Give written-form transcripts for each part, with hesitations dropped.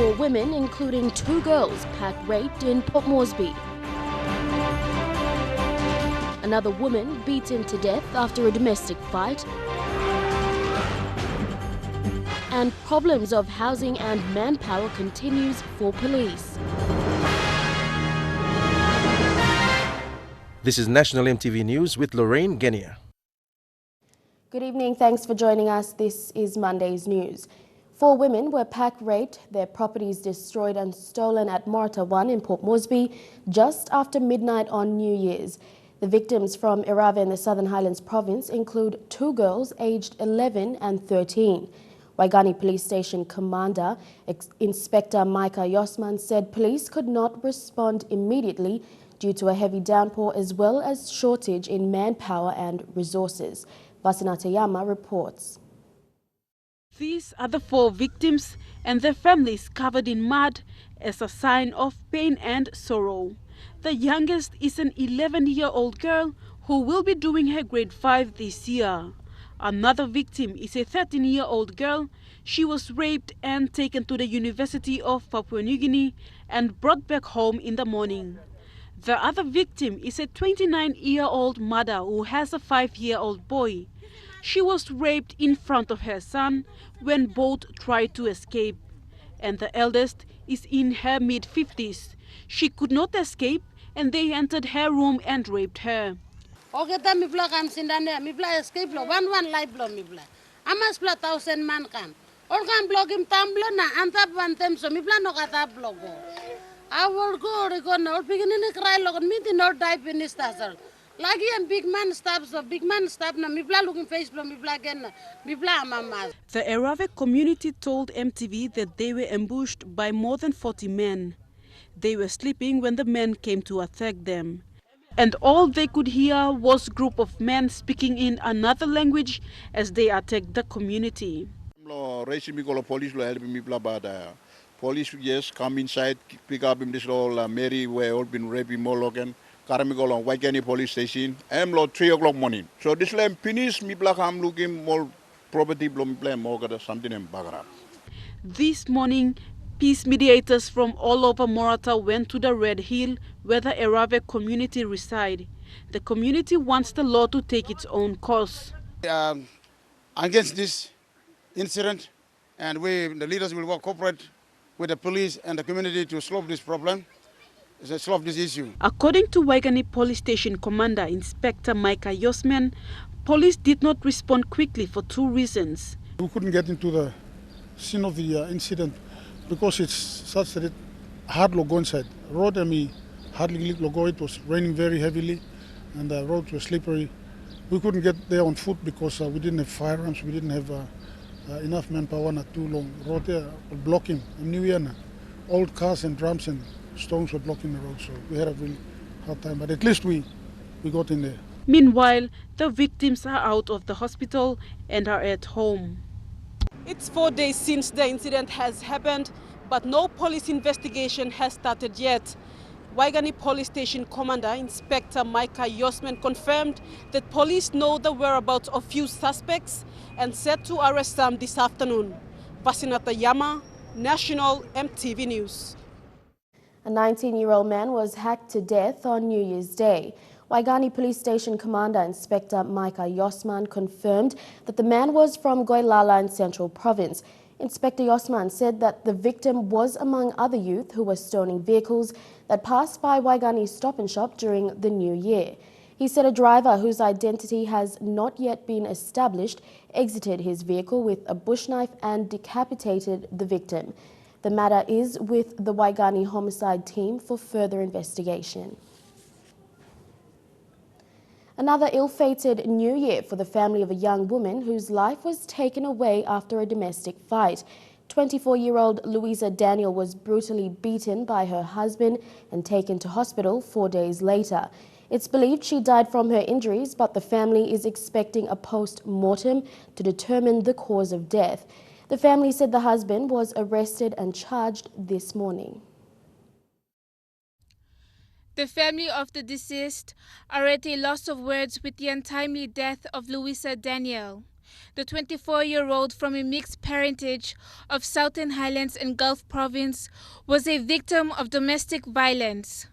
4 women, including 2 girls, packed raped in Port Moresby. Another woman beaten to death after a domestic fight. And problems of housing and manpower continues for police. This is National EMTV News with Lorraine Genia. Good evening, thanks for joining us. This is Monday's news. 4 women were pack raped, their properties destroyed and stolen at Morata 1 in Port Moresby just after midnight on New Year's. The victims from Irava in the Southern Highlands province include 2 girls aged 11 and 13. Waigani Police Station Commander Inspector Micah Yosman said police could not respond immediately due to a heavy downpour as well as shortage in manpower and resources. Vasinata Yama reports. These are the 4 victims and their families covered in mud as a sign of pain and sorrow. The youngest is an 11-year-old girl who will be doing her grade 5 this year. Another victim is a 13-year-old girl. She was raped and taken to the University of Papua New Guinea and brought back home in the morning. The other victim is a 29-year-old mother who has a 5-year-old boy. She was raped in front of her son when both tried to escape. And the eldest is in her mid-50s. She could not escape and they entered her room and raped her. Escape lo 1 life lo mibla. Amas pla 1,000 man kam. Organ blog him tumbler na antap one them so mibla no kata blogo. I will go record now beginning to cry log me the not die finish tasal. Lagi and big man stabs so big man stab na mibla looking face blow mibla again mibla mama. The Erave community told MTV that they were ambushed by more than 40 men. They were sleeping when the men came to attack them. And all they could hear was a group of men speaking in another language as they attacked the community. Police yes come inside, pick up him this all Mary where all been raping Mologan, Karamigol on Waikani police station. I'm 3 o'clock morning. So this lamb finish me black I'm looking more property blom blame or something in Bagara. This morning, peace mediators from all over Morata went to the Red Hill where the Erave community reside. The community wants the law to take its own course. Against this incident, and we, the leaders, will work cooperate with the police and the community to solve this problem, solve this issue. According to Waigani Police Station Commander Inspector Micah Yosman, police did not respond quickly for 2 reasons. We couldn't get into the scene of the incident because it's such that it hard to go inside. Road hardly go. It was raining very heavily and the roads were slippery. We couldn't get there on foot because we didn't have firearms, we didn't have enough manpower, not too long. Road there blocking. In New Year, old cars and drums and stones were blocking the road, so we had a really hard time. But at least we got in there. Meanwhile, the victims are out of the hospital and are at home. It's 4 days since the incident has happened, but no police investigation has started yet. Waigani Police Station Commander Inspector Micah Yosman confirmed that police know the whereabouts of few suspects and set to arrest some this afternoon. Vasinata Yama, National EMTV News. A 19-year-old man was hacked to death on New Year's Day. Waigani Police Station Commander Inspector Micah Yosman confirmed that the man was from Goilala in Central Province. Inspector Yosman said that the victim was among other youth who were stoning vehicles that passed by Waigani Stop and Shop during the New Year. He said a driver whose identity has not yet been established exited his vehicle with a bush knife and decapitated the victim. The matter is with the Waigani homicide team for further investigation. Another ill-fated New Year for the family of a young woman whose life was taken away after a domestic fight. 24-year-old Louisa Daniel was brutally beaten by her husband and taken to hospital 4 days later. It's believed she died from her injuries, but the family is expecting a post-mortem to determine the cause of death. The family said the husband was arrested and charged this morning. The family of the deceased are at a loss of words with the untimely death of Louisa Daniel. The 24-year-old from a mixed parentage of Southern Highlands and Gulf Province was a victim of domestic violence.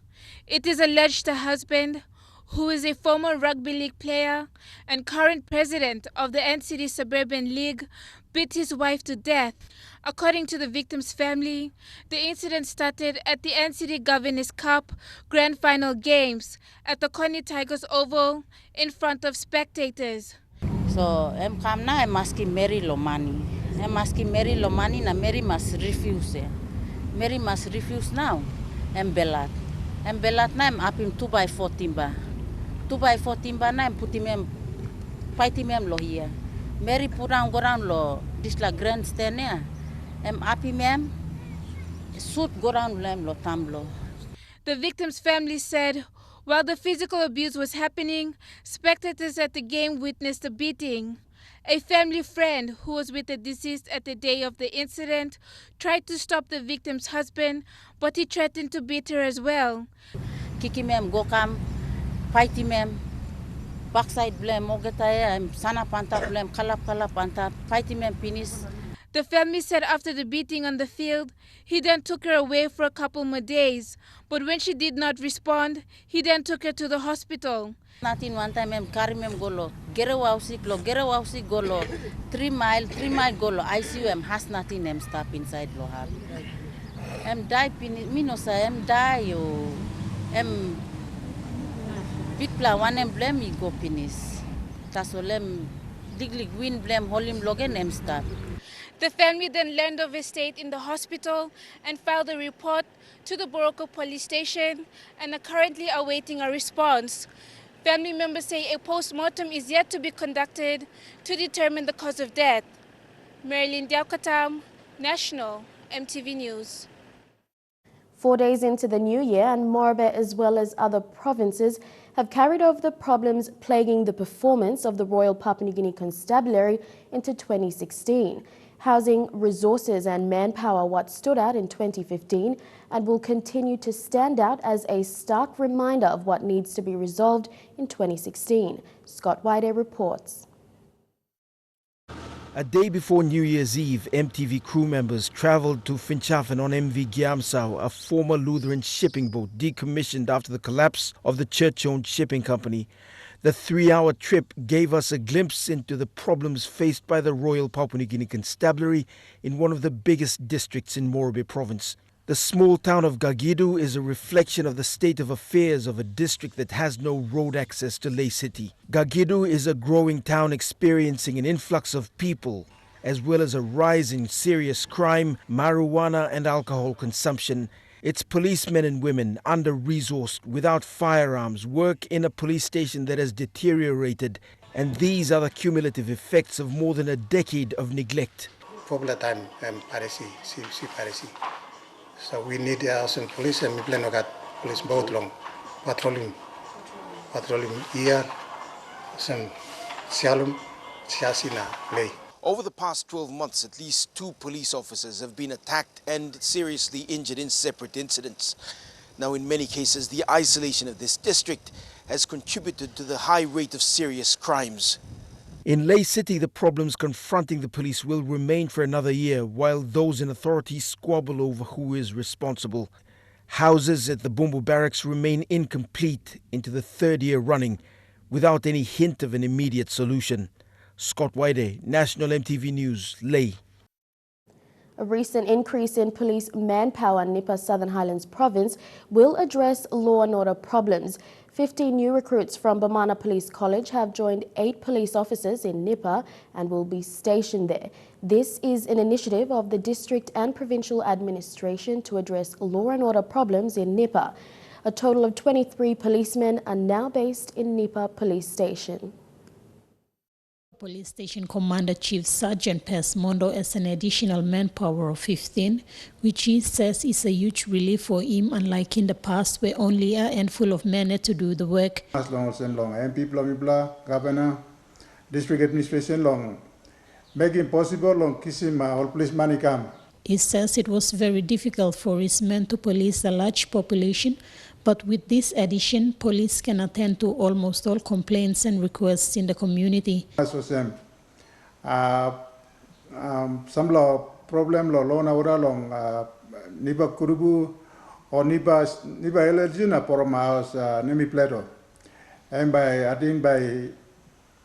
It is alleged the husband, who is a former rugby league player and current president of the NCD Suburban League, beat his wife to death. According to the victim's family, the incident started at the NCD Governors Cup Grand Final games at the Connie Tigers Oval in front of spectators. So, em kam na em maski Mary Lomani. Em maski Mary Lomani na Mary must refuse. Mary must refuse now. Em belat. Em belat na em apim 2x4 timba. 2x4 timba na em putim em fightim em lo here. Mary purang gorang lo this la grandstand ya. Em apim em shoot gorang lo em lo tamblo. The victim's family said while the physical abuse was happening, spectators at the game witnessed the beating. A family friend who was with the deceased at the day of the incident tried to stop the victim's husband, but he threatened to beat her as well. Kiki mem go kam, fighty mem, backside blame, mogetaya, sana panta blame, kalap panta, fighty mem penis. The family said after the beating on the field, he then took her away for a couple more days. But when she did not respond, he then took her to the hospital. Natin one time em carry mem golo, gere golo, 3 mile golo, ICU em has nothing em stop inside lo have. Em die penis, minosa em die yo, em big pla one em blame me go penis. Tasolem diglig win blame holim logen em stop. The family then learned of his state in the hospital and filed a report to the Boroko police station and are currently awaiting a response. Family members say a post-mortem is yet to be conducted to determine the cause of death. Marilyn Diaukatam, National EMTV News. 4 days into the new year, and Moresby as well as other provinces have carried over the problems plaguing the performance of the Royal Papua New Guinea Constabulary into 2016. Housing, resources and manpower what stood out in 2015 and will continue to stand out as a stark reminder of what needs to be resolved in 2016. Scott White reports. A day before New Year's Eve, MTV crew members travelled to Finchafen on MV Giamsau, a former Lutheran shipping boat decommissioned after the collapse of the church-owned shipping company. The 3-hour trip gave us a glimpse into the problems faced by the Royal Papua New Guinea Constabulary in one of the biggest districts in Moresby province. The small town of Gagidu is a reflection of the state of affairs of a district that has no road access to Ley City. Gagidu is a growing town experiencing an influx of people, as well as a rise in serious crime, marijuana and alcohol consumption. Its policemen and women, under-resourced, without firearms, work in a police station that has deteriorated, and these are the cumulative effects of more than a decade of neglect. Popular time, piracy. So we need some police, and we plan to get police boat long patrolling here, some Sialum, Siasina, Ley. Over the past 12 months, at least 2 police officers have been attacked and seriously injured in separate incidents. Now, in many cases, the isolation of this district has contributed to the high rate of serious crimes. In Ley City, the problems confronting the police will remain for another year, while those in authority squabble over who is responsible. Houses at the Bumbu barracks remain incomplete into the 3rd year running, without any hint of an immediate solution. Scott White, National EMTV News, Ley. A recent increase in police manpower in Nipa Southern Highlands Province will address law and order problems. 15 new recruits from Bamana Police College have joined 8 police officers in Nipa and will be stationed there. This is an initiative of the district and provincial administration to address law and order problems in Nipa. A total of 23 policemen are now based in Nipa Police Station. Police Station Commander Chief Sergeant Pesmondo as an additional manpower of 15, which he says is a huge relief for him, unlike in the past where only a handful of men had to do the work. As long as MP, Governor, District Administration, long, making possible long kissing all police money come. He says it was very difficult for his men to police a large population, but with this addition, police can attend to almost all complaints and requests in the community. Some law problem lo na ura long niba kurubu or niba allergy na por maos nemi pledo. And by I think by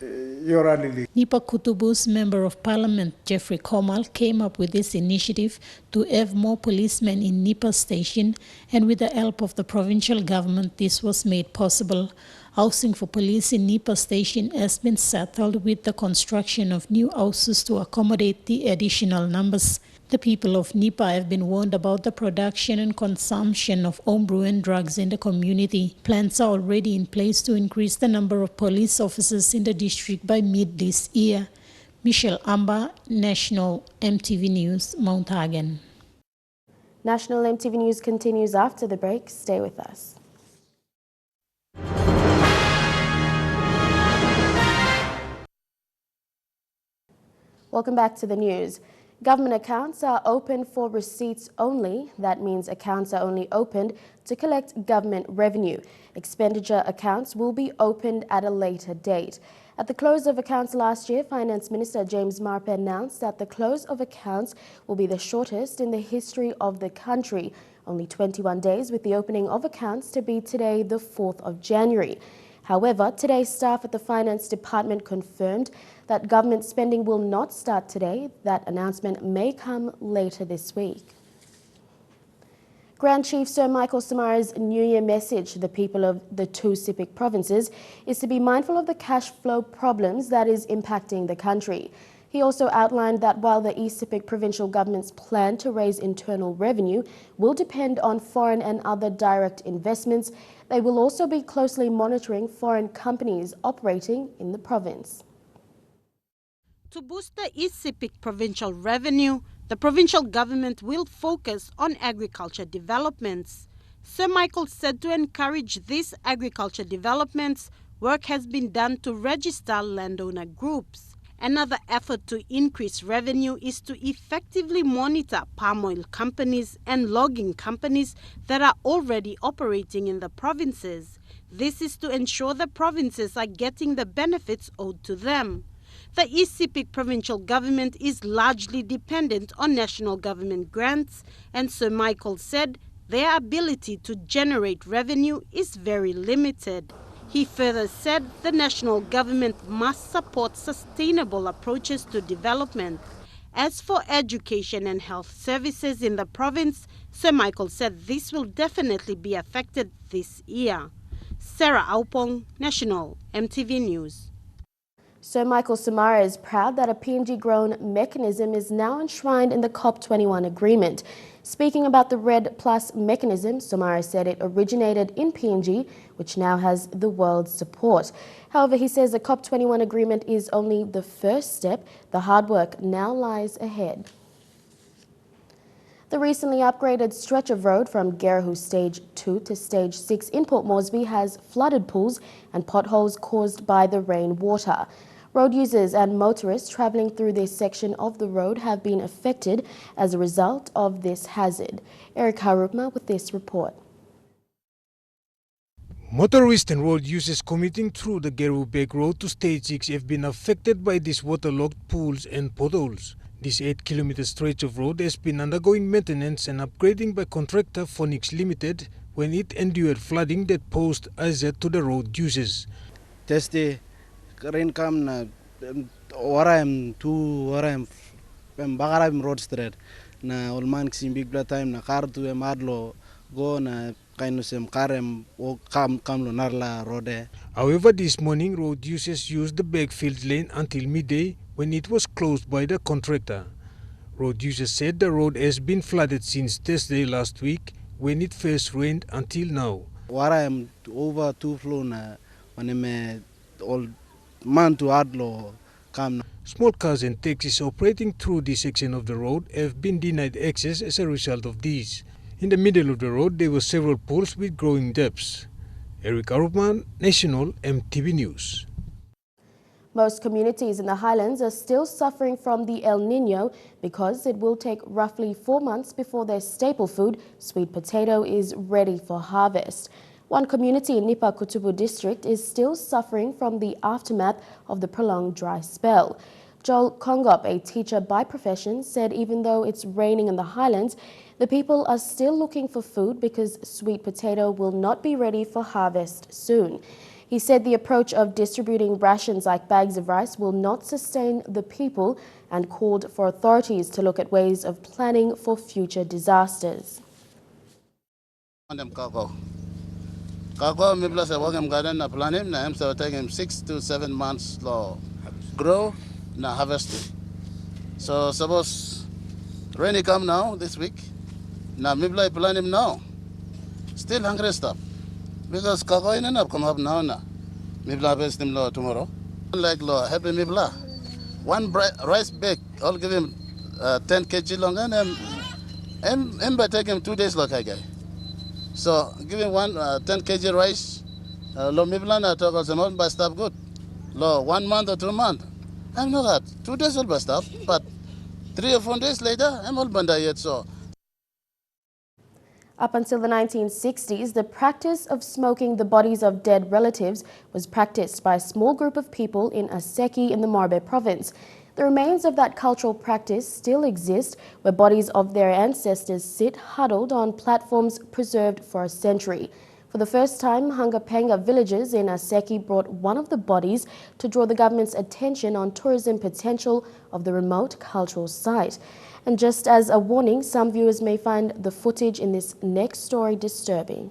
Yorali. Nipa Kutubu's Member of Parliament Jeffrey Komal came up with this initiative to have more policemen in Nipa Station, and with the help of the provincial government this was made possible. Housing for police in Nipa Station has been settled with the construction of new houses to accommodate the additional numbers. The people of Nipa have been warned about the production and consumption of homebrew and drugs in the community. Plans are already in place to increase the number of police officers in the district by mid this year. Michelle Amba, National MTV News, Mount Hagen. National MTV News continues after the break. Stay with us. Welcome back to the news. Government accounts are open for receipts only. That means accounts are only opened to collect government revenue. Expenditure accounts will be opened at a later date. At the close of accounts last year, Finance Minister James Marpe announced that the close of accounts will be the shortest in the history of the country. Only 21 days, with the opening of accounts to be today, the 4th of January. However, today staff at the Finance Department confirmed that government spending will not start today. That announcement may come later this week. Grand Chief Sir Michael Samara's New Year message to the people of the two SIPC provinces is to be mindful of the cash flow problems that is impacting the country. He also outlined that while the East SIPC provincial government's plan to raise internal revenue will depend on foreign and other direct investments, they will also be closely monitoring foreign companies operating in the province. To boost the East SIPC provincial revenue, the provincial government will focus on agriculture developments. Sir Michael said to encourage these agriculture developments, work has been done to register landowner groups. Another effort to increase revenue is to effectively monitor palm oil companies and logging companies that are already operating in the provinces. This is to ensure the provinces are getting the benefits owed to them. The East SIPC provincial government is largely dependent on national government grants, and Sir Michael said their ability to generate revenue is very limited. He further said the national government must support sustainable approaches to development. As for education and health services in the province, Sir Michael said this will definitely be affected this year. Sarah Aupong, National MTV News. Sir Michael Samara is proud that a PNG-grown mechanism is now enshrined in the COP21 agreement. Speaking about the RED Plus mechanism, Samara said it originated in PNG, which now has the world's support. However, he says the COP21 agreement is only the first step. The hard work now lies ahead. The recently upgraded stretch of road from Gerahu Stage 2 to Stage 6 in Port Moresby has flooded pools and potholes caused by the rainwater. Road users and motorists travelling through this section of the road have been affected as a result of this hazard. Eric Harupma with this report. Motorists and road users commuting through the Gerahu Back Road to Stage 6 have been affected by these waterlogged pools and potholes. This 8-kilometer stretch of road has been undergoing maintenance and upgrading by contractor Phoenix Limited when it endured flooding that posed hazard to the road users. Testy rain come na waram bagaram road street na olman sim big bla time na car to madlo go na kainusem karem o kam lo narla road. However, this morning road users used the backfield lane until midday when it was closed by the contractor. Road users said the road has been flooded since Thursday last week when it first rained until now. Waram over 2 flow na maneme all man to Adlo come. Small cars and taxis operating through this section of the road have been denied access as a result of this. In the middle of the road, there were several pools with growing depths. Eric Arupman, National MTV News. Most communities in the highlands are still suffering from the El Nino because it will take roughly 4 months before their staple food, sweet potato, is ready for harvest. One community in Nipa Kutubu district is still suffering from the aftermath of the prolonged dry spell. Joel Kongop, a teacher by profession, said even though it's raining in the highlands, the people are still looking for food because sweet potato will not be ready for harvest soon. He said the approach of distributing rations like bags of rice will not sustain the people and called for authorities to look at ways of planning for future disasters. Kako mi plus working garden na plan him na him so take him 6 to 7 months to grow na harvest. So suppose rainy come now this week. Na mi plan him now. Still hungry stuff. Because kako in up come up now na. Mi best him tomorrow. Like happy mi one rice bag, I'll give him 10 kg long and by take him 2 days like I guy. So give him 10 kg rice. Lo miblan I talk about by stuff good. Lo 1 month or 2 months. I'm not that. 2 days will by stuff, but 3 or 4 days later I'm all banda yet so. Up until the 1960s, the practice of smoking the bodies of dead relatives was practiced by a small group of people in Aseki in the Moresby province. The remains of that cultural practice still exist, where bodies of their ancestors sit huddled on platforms preserved for a century. For the first time, Hungapenga villagers in Aseki brought one of the bodies to draw the government's attention on tourism potential of the remote cultural site. And just as a warning, some viewers may find the footage in this next story disturbing.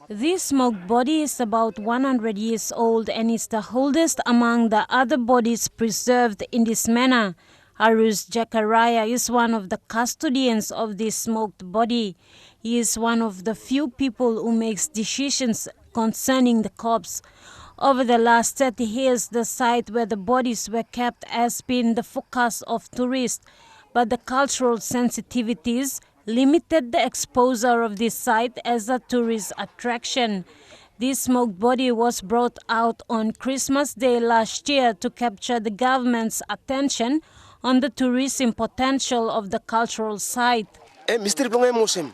This smoked body is about 100 years old and is the oldest among the other bodies preserved in this manner. Arus Jakaria is one of the custodians of this smoked body. He is one of the few people who makes decisions concerning the corpse. Over the last 30 years, the site where the bodies were kept has been the focus of tourists, but the cultural sensitivities limited the exposure of this site as a tourist attraction. This smoked body was brought out on Christmas Day last year to capture the government's attention on the tourism potential of the cultural site. Mr. Blongai Mosem,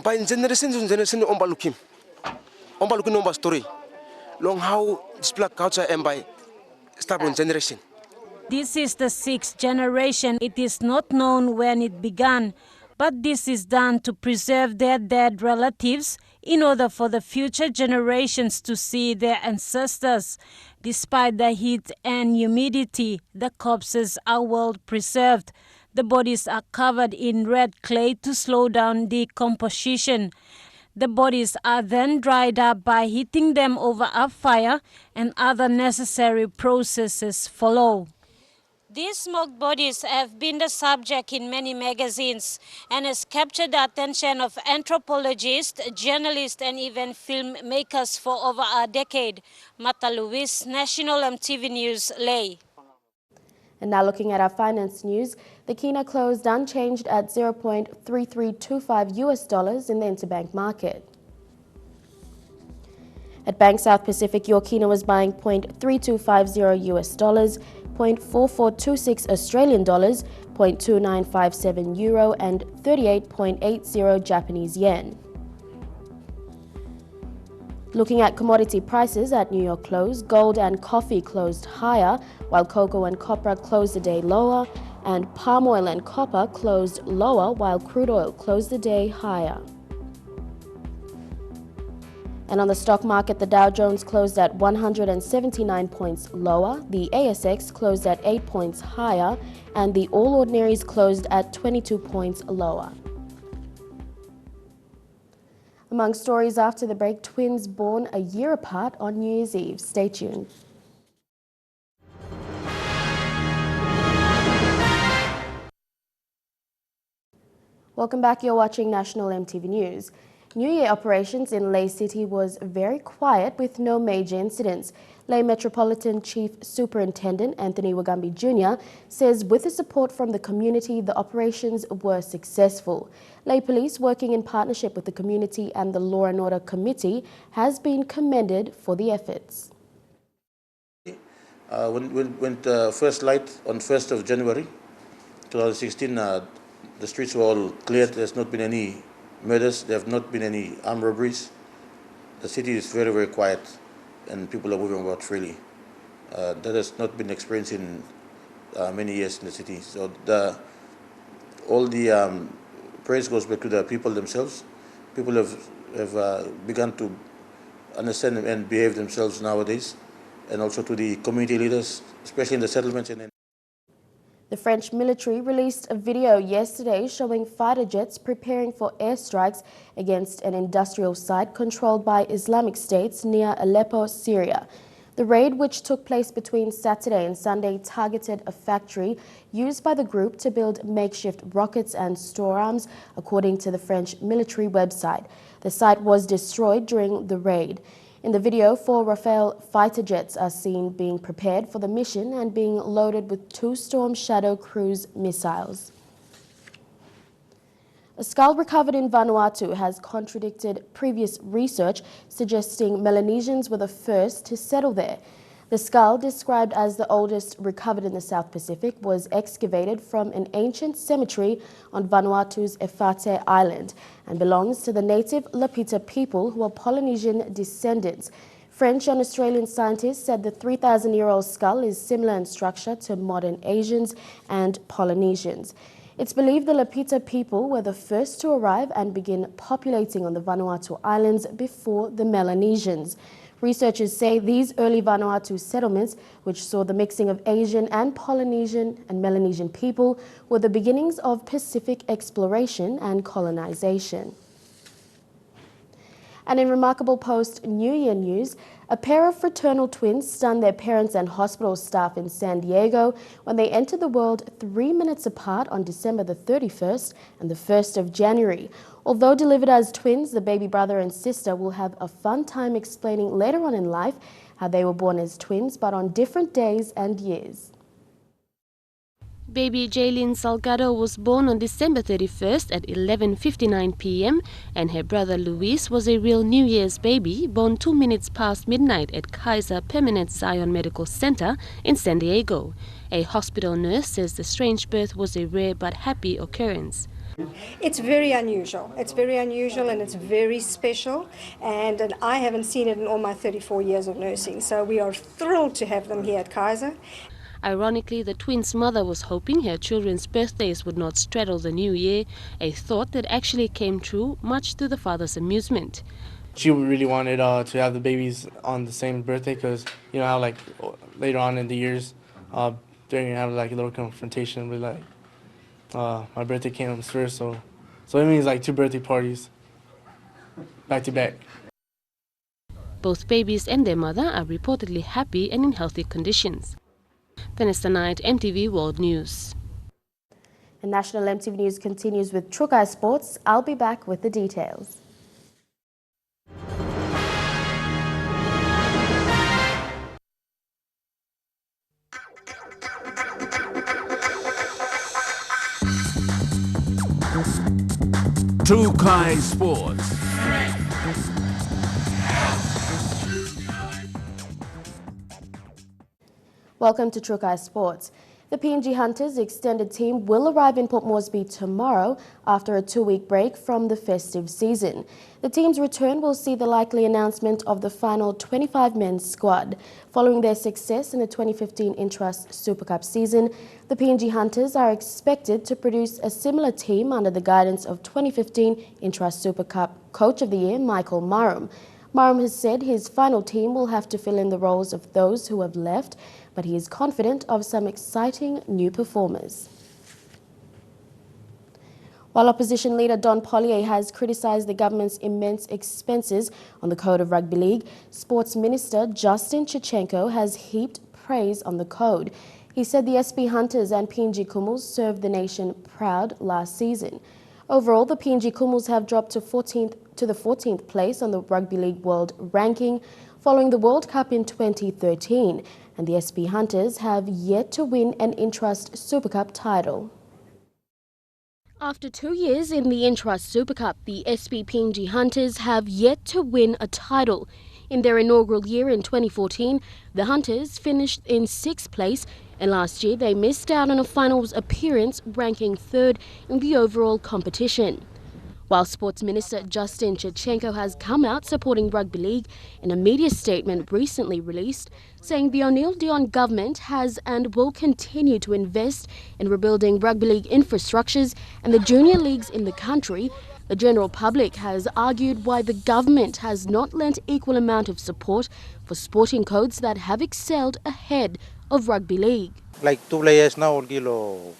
by generation ombalukim omba story, long how this black culture and by stubborn generation. This is the 6th generation. It is not known when it began, but this is done to preserve their dead relatives in order for the future generations to see their ancestors. Despite the heat and humidity, the corpses are well preserved. The bodies are covered in red clay to slow down decomposition. The bodies are then dried up by heating them over a fire, and other necessary processes follow. These smoked bodies have been the subject in many magazines and has captured the attention of anthropologists, journalists and even filmmakers for over a decade. Mata Luis, National EMTV News, Ley. And now looking at our finance news, the Kina closed unchanged at $0.3325 in the interbank market. At Bank South Pacific, your Kina was buying $0.3250, $0.4426 Australian dollars, $0.2957 euro and 38.80 Japanese yen. Looking at commodity prices at New York close, gold and coffee closed higher, while cocoa and copper closed the day lower, and palm oil and copper closed lower, while crude oil closed the day higher. And on the stock market, the Dow Jones closed at 179 points lower, the ASX closed at 8 points higher, and the All Ordinaries closed at 22 points lower. Among stories after the break, twins born a year apart on New Year's Eve. Stay tuned. Welcome back. You're watching National EMTV News. New Year operations in Ley City was very quiet with no major incidents. Ley Metropolitan Chief Superintendent Anthony Wagambi Jr. says with the support from the community, the operations were successful. Ley Police, working in partnership with the community and the Law and Order Committee, has been commended for the efforts. Went first light on 1st of January 2016. The streets were all cleared. There's not been any murders. There have not been any armed robberies. The city is very, very quiet and people are moving about freely. That has not been experienced in many years in the city. So all the praise goes back to the people themselves. People have begun to understand and behave themselves nowadays, and also to the community leaders, especially in the settlements. The French military released a video yesterday showing fighter jets preparing for airstrikes against an industrial site controlled by Islamic States near Aleppo, Syria. The raid, which took place between Saturday and Sunday, targeted a factory used by the group to build makeshift rockets and store arms, according to the French military website. The site was destroyed during the raid. In the video, 4 Rafale fighter jets are seen being prepared for the mission and being loaded with 2 Storm Shadow cruise missiles. A skull recovered in Vanuatu has contradicted previous research suggesting Melanesians were the first to settle there. The skull, described as the oldest recovered in the South Pacific, was excavated from an ancient cemetery on Vanuatu's Efate Island and belongs to the native Lapita people who are Polynesian descendants. French and Australian scientists said the 3,000-year-old skull is similar in structure to modern Asians and Polynesians. It's believed the Lapita people were the first to arrive and begin populating on the Vanuatu Islands before the Melanesians. Researchers say these early Vanuatu settlements, which saw the mixing of Asian and Polynesian and Melanesian people, were the beginnings of Pacific exploration and colonization. And in remarkable post-New Year news, a pair of fraternal twins stunned their parents and hospital staff in San Diego when they entered the world 3 minutes apart on December the 31st and the 1st of January. Although delivered as twins, the baby brother and sister will have a fun time explaining later on in life how they were born as twins, but on different days and years. Baby Jaylin Salgado was born on December 31st at 11:59 p.m. and her brother Luis was a real New Year's baby born 2 minutes past midnight at Kaiser Permanente Zion Medical Center in San Diego. A hospital nurse says the strange birth was a rare but happy occurrence. It's very unusual. It's very unusual and it's very special, and I haven't seen it in all my 34 years of nursing, so we are thrilled to have them here at Kaiser. Ironically, the twins' mother was hoping her children's birthdays would not straddle the new year, a thought that actually came true, much to the father's amusement. She really wanted to have the babies on the same birthday because, you know, how like later on in the years, they're going to have like a little confrontation with like, my birthday came first, so it means like 2 birthday parties back to back. Both babies and their mother are reportedly happy and in healthy conditions. Vanessa Knight, EMTV World News. And National EMTV News continues with Trukai Sports. I'll be back with the details. Trukai Sports. Welcome to Trukai Sports. The PNG Hunters extended team will arrive in Port Moresby tomorrow after a 2-week break from the festive season. The team's return will see the likely announcement of the final 25 men's squad. Following their success in the 2015 Intrust Super Cup season, the PNG Hunters are expected to produce a similar team under the guidance of 2015 Intrust Super Cup Coach of the Year Michael Marum. Marum has said his final team will have to fill in the roles of those who have left, but he is confident of some exciting new performers. While opposition leader Don Pollier has criticised the government's immense expenses on the code of Rugby League, Sports Minister Justin Chichenko has heaped praise on the code. He said the SP Hunters and PNG Kumals served the nation proud last season. Overall, the PNG Kumals have dropped to the 14th place on the Rugby League World Ranking following the World Cup in 2013, and the SP Hunters have yet to win an Intrust Super Cup title. After 2 years in the Intrust Super Cup, the SP PNG Hunters have yet to win a title. In their inaugural year in 2014, the Hunters finished in 6th place, and last year they missed out on a finals appearance, ranking 3rd in the overall competition. While Sports Minister Justin Chichenko has come out supporting Rugby League in a media statement recently released, saying the O'Neill Dion government has and will continue to invest in rebuilding rugby league infrastructures and the junior leagues in the country, the general public has argued why the government has not lent equal amount of support for sporting codes that have excelled ahead of rugby league. Like 2 players now, kilo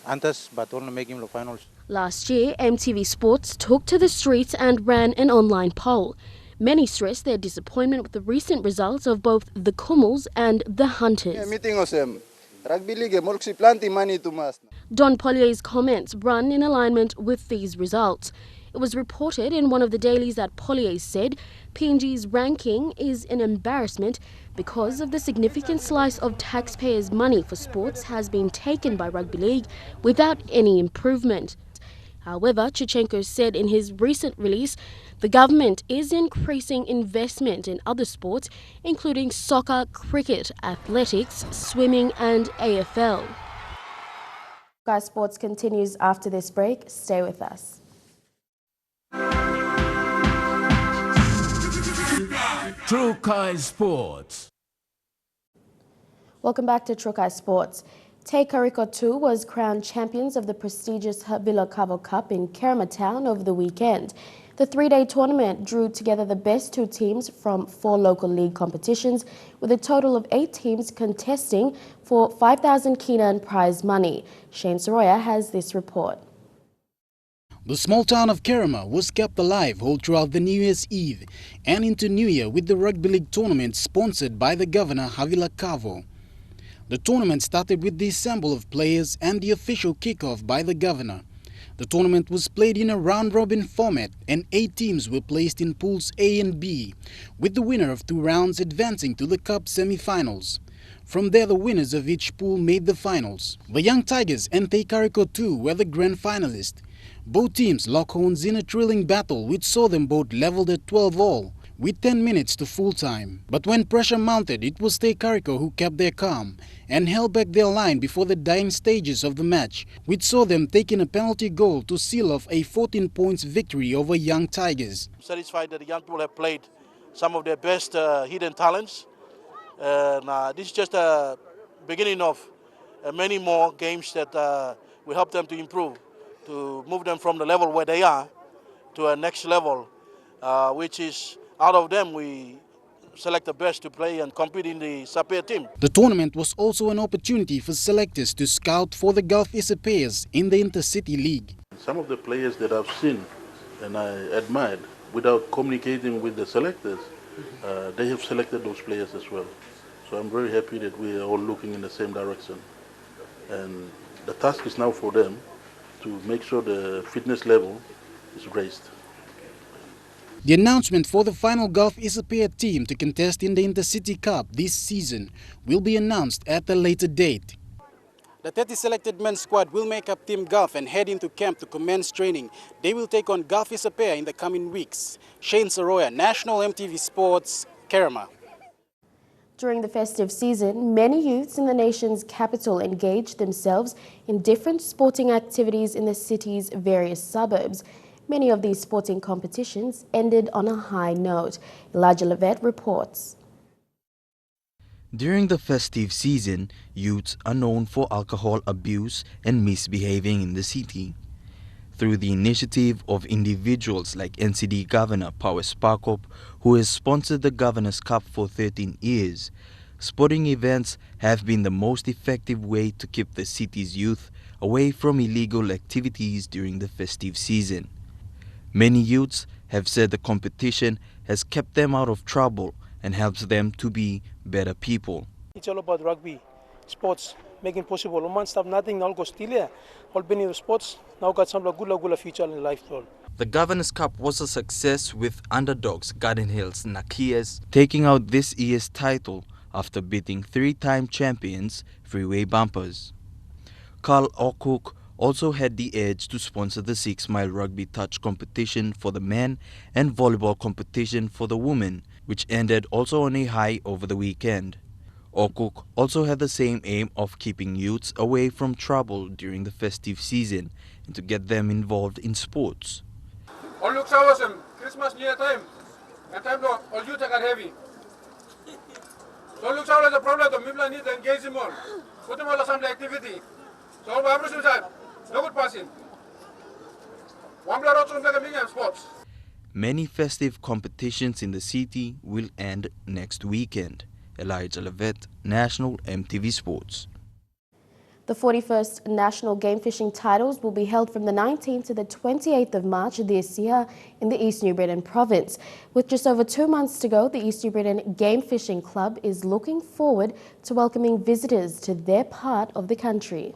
antes, but only making the finals. Last year, MTV Sports took to the streets and ran an online poll. Many stressed their disappointment with the recent results of both the Kummels and the Hunters. Don Pollier's comments run in alignment with these results. It was reported in one of the dailies that Pollier said PNG's ranking is an embarrassment because of the significant slice of taxpayers' money for sports has been taken by Rugby League without any improvement. However, Chichenko said in his recent release, the government is increasing investment in other sports, including soccer, cricket, athletics, swimming and AFL. Sky Sports continues after this break. Stay with us. Trukai Sports. Welcome back to Trukai Sports. Te Kariko 2 was crowned champions of the prestigious Havila Kavo Cup in Kerma Town over the weekend. The three-day tournament drew together the best two teams from 4 local league competitions, with a total of 8 teams contesting for 5,000 kina in prize money. Shane Soroya has this report. The small town of Kerma was kept alive all throughout the New Year's Eve and into New Year with the Rugby League tournament sponsored by the governor Havila Kavo. The tournament started with the assemble of players and the official kickoff by the governor. The tournament was played in a round-robin format and 8 teams were placed in pools A and B, with the winner of 2 rounds advancing to the cup semi-finals. From there, the winners of each pool made the finals. The Young Tigers and Te Kariko 2 were the grand finalists. Both teams locked horns in a thrilling battle which saw them both leveled at 12 all, with 10 minutes to full time. But when pressure mounted, it was Te Kariko who kept their calm and held back their line before the dying stages of the match, which saw them taking a penalty goal to seal off a 14 points victory over Young Tigers. I'm satisfied that the young people have played some of their best hidden talents. This is just a beginning of many more games that will help them to improve, to move them from the level where they are to a next level, which is out of them we select the best to play and compete in the Sapir team. The tournament was also an opportunity for selectors to scout for the Gulf Isapairs in the Intercity League. Some of the players that I've seen and I admired, without communicating with the selectors, they have selected those players as well. So I'm very happy that we are all looking in the same direction. And the task is now for them to make sure the fitness level is raised. The announcement for the final Gulf Isapair team to contest in the Intercity Cup this season will be announced at a later date. The 30 selected men's squad will make up Team Gulf and head into camp to commence training. They will take on Gulf Isapair in the coming weeks. Shane Soroya, National MTV Sports, Kerma. During the festive season, many youths in the nation's capital engaged themselves in different sporting activities in the city's various suburbs. Many of these sporting competitions ended on a high note. Elijah Levet reports. During the festive season, youths are known for alcohol abuse and misbehaving in the city. Through the initiative of individuals like NCD Governor Powers Sparkop, who has sponsored the Governor's Cup for 13 years, sporting events have been the most effective way to keep the city's youth away from illegal activities during the festive season. Many youths have said the competition has kept them out of trouble and helps them to be better people. It's all about rugby, sports, making possible. No man stop nothing, all go still here. All been in the sports, now got some good future in life. The Governor's Cup was a success with underdogs Garden Hills Nakias taking out this year's title after beating 3-time champions Freeway Bumpers. Carl O'Cook also had the edge to sponsor the 6-mile rugby touch competition for the men and volleyball competition for the women, which ended also on a high over the weekend. Okuk also had the same aim of keeping youths away from trouble during the festive season and to get them involved in sports. All looks awesome. Christmas near time. And time to all youth are heavy. So looks out as a problem to people need to engage in more. Put them all some activity. So all my side, no good passing. One blood also make a million sports. Many festive competitions in the city will end next weekend. Elijah Levet, National EMTV Sports. The 41st National Game Fishing Titles will be held from the 19th to the 28th of March this year in the East New Britain province. With just over 2 months to go, the East New Britain Game Fishing Club is looking forward to welcoming visitors to their part of the country.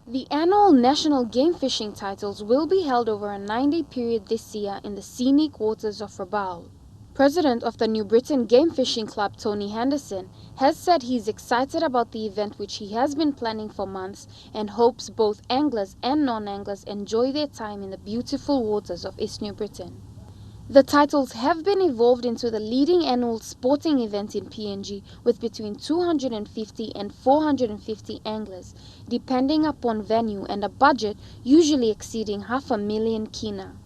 The annual National Game Fishing Titles will be held over a 9-day period this year in the scenic waters of Rugby. President of the New Britain Game Fishing Club, Tony Henderson, has said he's excited about the event, which he has been planning for months, and hopes both anglers and non-anglers enjoy their time in the beautiful waters of East New Britain. The titles have been evolved into the leading annual sporting event in PNG, with between 250 and 450 anglers, depending upon venue, and a budget usually exceeding $500,000 kina.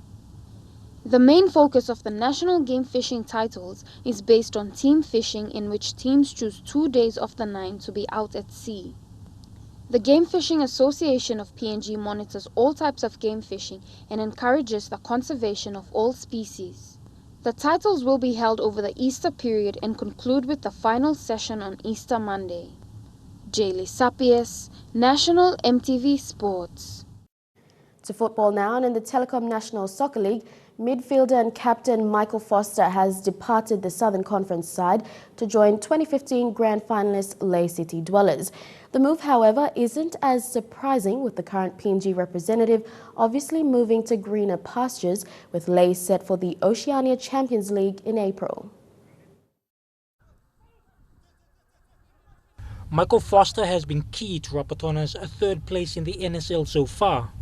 The main focus of the National Game Fishing Titles is based on team fishing, in which teams choose 2 days of the 9 to be out at sea. The Game Fishing Association of PNG monitors all types of game fishing and encourages the conservation of all species. The titles will be held over the Easter period and conclude with the final session on Easter Monday. Jaylee Sapies, National EMTV Sports. To football now, and in the Telecom National Soccer League, midfielder and captain Michael Foster has departed the Southern Conference side to join 2015 grand finalist Lae City Dwellers. The move, however, isn't as surprising, with the current PNG representative obviously moving to greener pastures, with Lae set for the Oceania Champions League in April. Michael Foster has been key to Rapatona's third place in the NSL so far.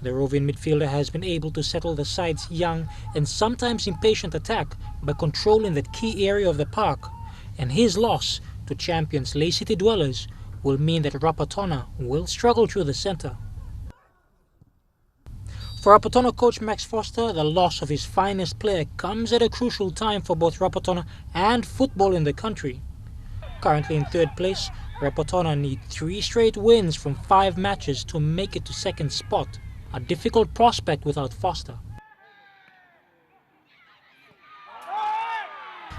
The roving midfielder has been able to settle the side's young and sometimes impatient attack by controlling that key area of the park, and his loss to champions Lae City Dwellers will mean that Rapatona will struggle through the centre. For Rapatona coach Max Foster, the loss of his finest player comes at a crucial time for both Rapatona and football in the country. Currently in third place, Rapatona need 3 straight wins from 5 matches to make it to second spot, a difficult prospect without Foster.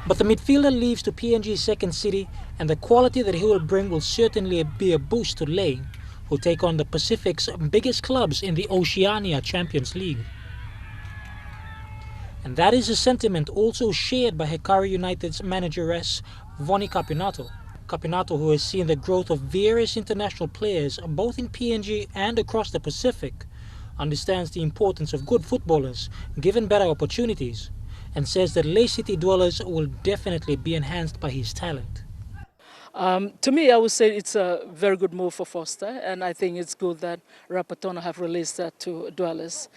But the midfielder leaves to PNG's second city, and the quality that he will bring will certainly be a boost to Lae, who take on the Pacific's biggest clubs in the Oceania Champions League. And that is a sentiment also shared by Hekari United's manageress Vonnie Capinato. Capinato, who has seen the growth of various international players both in PNG and across the Pacific, understands the importance of good footballers given better opportunities, and says that Lae City Dwellers will definitely be enhanced by his talent. To me, I would say it's a very good move for Foster, and I think it's good that Rapatona have released that to Dwellers.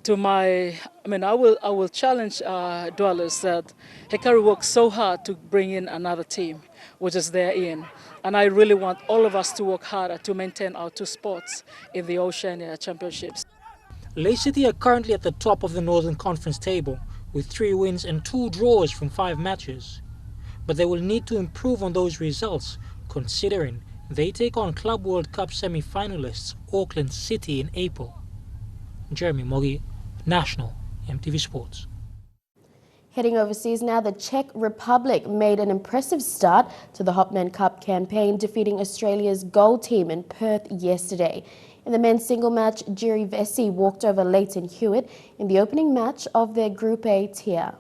I will challenge Dwellers that Hekari worked so hard to bring in another team, which is their in. And I really want all of us to work harder to maintain our 2 spots in the Oceania Championships. Lae City are currently at the top of the Northern Conference table, with 3 wins and 2 draws from 5 matches. But they will need to improve on those results, considering they take on Club World Cup semi-finalists Auckland City in April. Jeremy Mogi, National EMTV Sports. Heading overseas now, the Czech Republic made an impressive start to the Hopman Cup campaign, defeating Australia's gold team in Perth yesterday. In the men's single match, Jiri Vesey walked over Leighton Hewitt in the opening match of their Group A tier.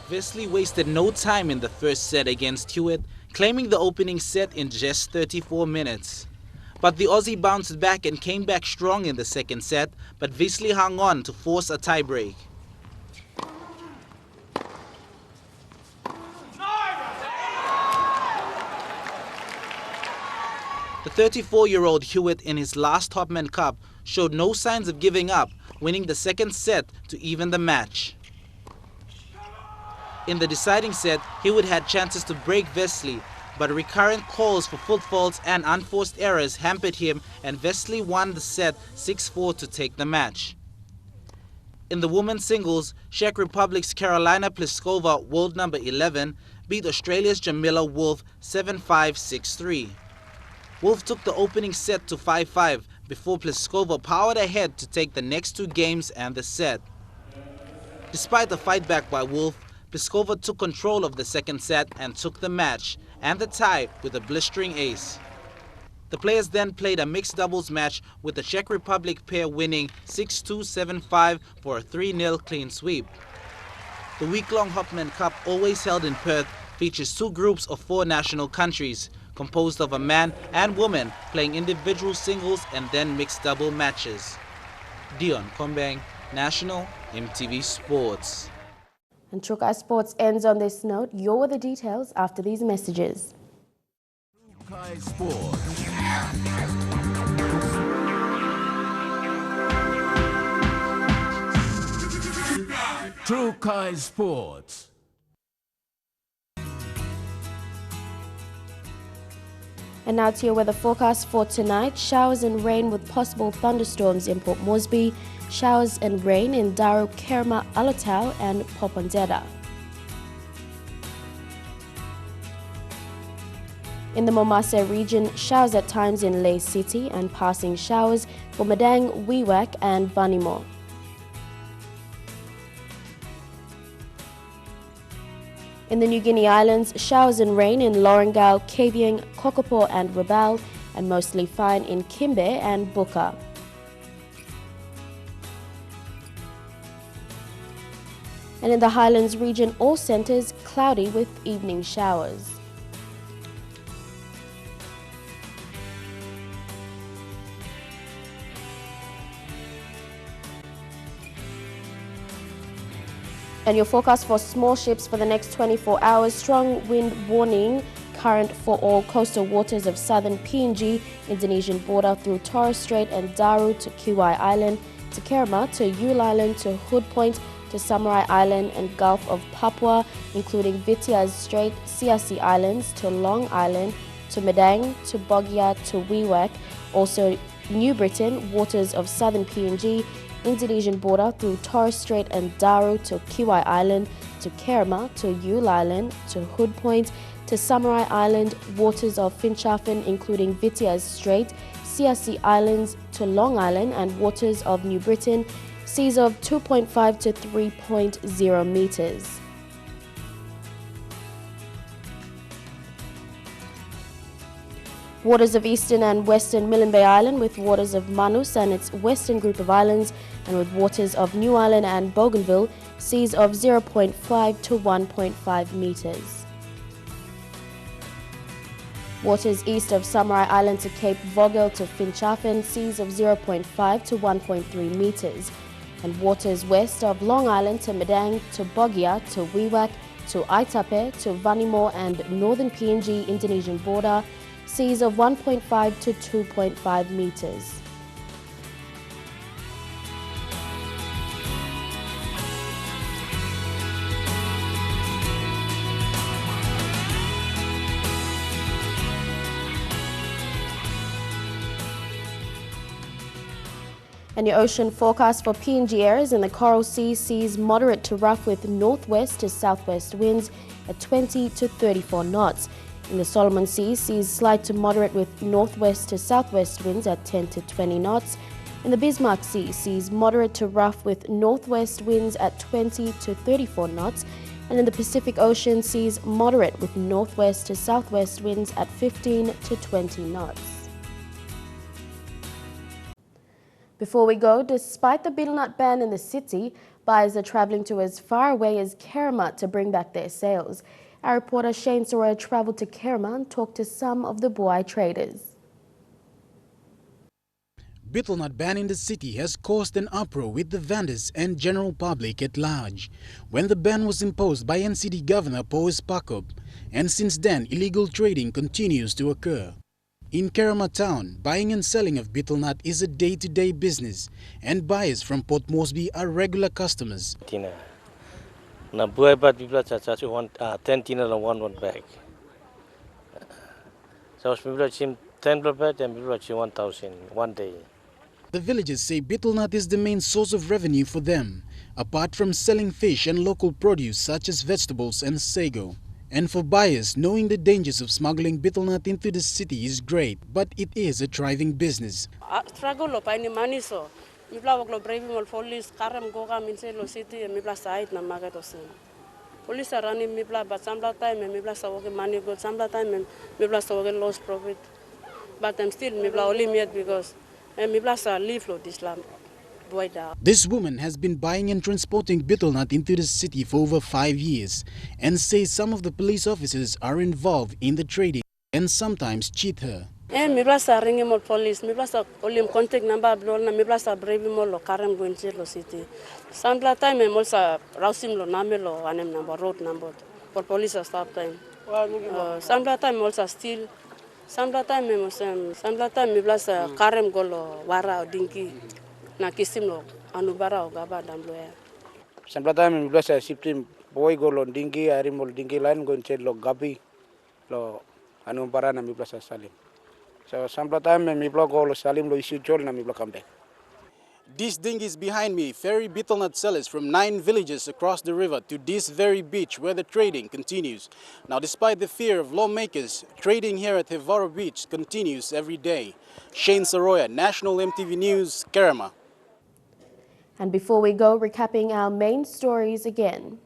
Vesey wasted no time in the first set against Hewitt, claiming the opening set in just 34 minutes. But the Aussie bounced back and came back strong in the second set, but Vesey hung on to force a tiebreak. The 34-year-old Hewitt in his last Hopman Cup showed no signs of giving up, winning the second set to even the match. In the deciding set, Hewitt had chances to break Vesely, but recurrent calls for foot faults and unforced errors hampered him, and Vesely won the set 6-4 to take the match. In the women's singles, Czech Republic's Karolina Pliskova, world number 11, beat Australia's Jamila Wolf 7-5, 6-3. Wolf took the opening set to 5-5 before Pliskova powered ahead to take the next two games and the set. Despite the fight back by Wolf, Pliskova took control of the second set and took the match and the tie with a blistering ace. The players then played a mixed doubles match with the Czech Republic pair winning 6-2, 7-5 for a 3-0 clean sweep. The week-long Hopman Cup, always held in Perth, features two groups of 4 national countries, composed of a man and woman playing individual singles and then mixed double matches. Dion Kombang, National EMTV Sports. And Trukai Sports ends on this note. You're with the details after these messages. Trukai Sports. Trukai Sports. And now to your weather forecast for tonight. Showers and rain with possible thunderstorms in Port Moresby. Showers and rain in Daru, Kerma, Alotau and Popondetta. In the Momase region, showers at times in Ley City and passing showers for Madang, Wewak and Vanimo. In the New Guinea Islands, showers and rain in Lorengau, Kavieng, Kokopo and Rabaul, and mostly fine in Kimbe and Buka. And in the Highlands region, all centres cloudy with evening showers. And your forecast for small ships for the next 24 hours. Strong wind warning current for all coastal waters of southern PNG, Indonesian border through Torres Strait and Daru to Kiwai Island, to Kerma, to Yule Island, to Hood Point, to Samurai Island and Gulf of Papua, including Vitiaz Strait, Siasi Islands, to Long Island, to Madang, to Bogia, to Wewak. Also New Britain, waters of southern PNG, Indonesian border through Torres Strait and Daru to Kiwai Island, to Kerma, to Yule Island, to Hood Point, to Samurai Island, waters of Finschhafen including Vitiaz Strait, Siasi Islands, to Long Island and waters of New Britain, seas of 2.5 to 3.0 meters. Waters of eastern and western Milne Bay Island with waters of Manus and its western group of islands, and with waters of New Island and Bougainville, seas of 0.5 to 1.5 meters. Waters east of Samurai Island to Cape Vogel to Finschhafen, seas of 0.5 to 1.3 meters. And waters west of Long Island to Madang, to Bogia, to Wewak, to Aitape, to Vanimo and northern PNG Indonesian border, seas of 1.5 to 2.5 meters. And your ocean forecast for PNG areas in the Coral Sea, seas moderate to rough with northwest to southwest winds at 20 to 34 knots. In the Solomon Sea, seas slight to moderate with northwest to southwest winds at 10 to 20 knots. In the Bismarck Sea, seas moderate to rough with northwest winds at 20 to 34 knots. And in the Pacific Ocean, seas moderate with northwest to southwest winds at 15 to 20 knots. Before we go, despite the betel nut ban in the city, buyers are travelling to as far away as Kerma to bring back their sales. Our reporter Shane Soroya travelled to Kerma and talked to some of the Buai traders. Betel nut ban in the city has caused an uproar with the vendors and general public at large when the ban was imposed by NCD Governor Paul Spakop, and since then illegal trading continues to occur. In Kerma town, buying and selling of betel nut is a day-to-day business, and buyers from Port Moresby are regular customers. Na buai bat people charge 10 tina and one bag. So people chim 10 bag and people chim 1,000 one day. The villagers say betel nut is the main source of revenue for them, apart from selling fish and local produce such as vegetables and sago. And for buyers, knowing the dangers of smuggling betel nut into the city is great, but it is a thriving business. Struggle lo paini money so. Mipla wak lo brave mol police karam goga minse lo city mipla side na market osin. Police are running mipla but some time mipla sa wak money go some time mipla sa wak lost profit. But I'm still mipla only made because mipla sa leave lo this land. This woman has been buying and transporting betel nut into the city for over 5 years and says some of the police officers are involved in the trading and sometimes cheat her. Mipla sa ringi mol police mipla sa only contact number blol na mipla sa brave mol lo karam go into lo city. Some time mol sa rausim lo name lo anem number road number for police stop time. Some time mol sa still some time mipla sa karam go lo wara dinki. Na kisim lo anubara o gaba damloya. Samplata mi blasa siptim boy go lo dingi ari mol dingi lain go inched lo gabi lo anubara na mi blasa salim. So samplata mi blog go lo salim lo issue jol na mi blog come back. These dinghies behind me ferry betel nut sellers from 9 villages across the river to this very beach where the trading continues. Now, despite the fear of lawmakers, trading here at Hevara Beach continues every day. Shane Saroya, National MTV News, Kerema. And before we go, recapping our main stories again.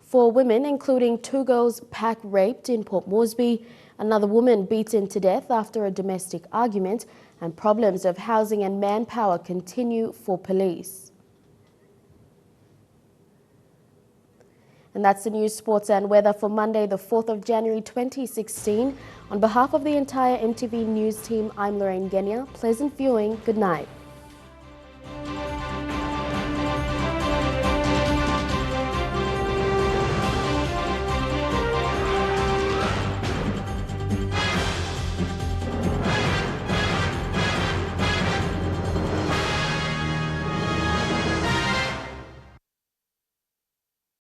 4 women, including 2 girls, pack raped in Port Moresby, another woman beaten to death after a domestic argument, and problems of housing and manpower continue for police. And that's the news, sports and weather for Monday, the 4th of January 2016. On behalf of the entire MTV News team, I'm Lorraine Genia. Pleasant viewing. Good night.